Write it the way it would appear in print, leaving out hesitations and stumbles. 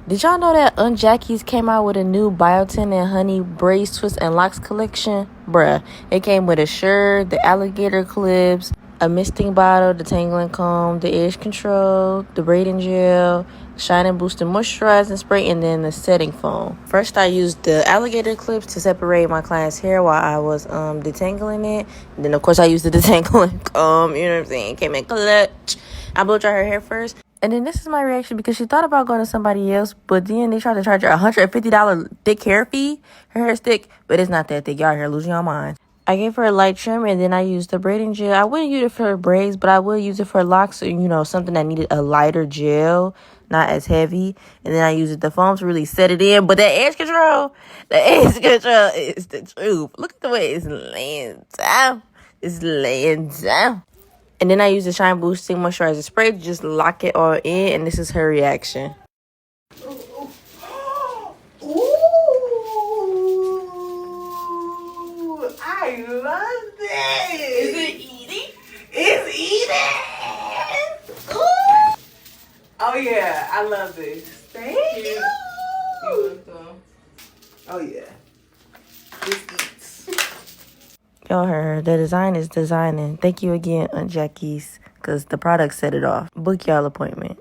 Did y'all know that Aunt Jackie's came out with a new Biotin and Honey Braid Twist and Locks collection? Bruh, it came with a shirt, the alligator clips, a misting bottle, the tangling comb, the edge control, the braiding gel, shine and boosting moisturizing spray, and then the setting foam. First, I used the alligator clips to separate my client's hair while I was detangling it. And then, of course, I used the detangling comb, you know what I'm saying? Came in clutch. I blow dry her hair first. And then this is my reaction because she thought about going to somebody else, but then they tried to charge her a $150 thick hair fee. Her hair's thick, but it's not that thick. Y'all here losing your mind. I gave her a light trim, and then I used the braiding gel. I wouldn't use it for braids, but I will use it for locks, or, you know, something that needed a lighter gel, not as heavy. And then I used the foam to really set it in. But that edge control is the truth. Look at the way it's laying down. It's laying down. And then I used the Shine Boosting Moisturizer Spray to just lock it all in, and this is her reaction. I love this. Is it eating? It's eating. Ooh. Oh yeah, I love this. Thank you. You're welcome. Oh yeah. This eats. Y'all heard, the design is designing. Thank you again, Aunt Jackie's, because the product set it off. Book y'all appointment.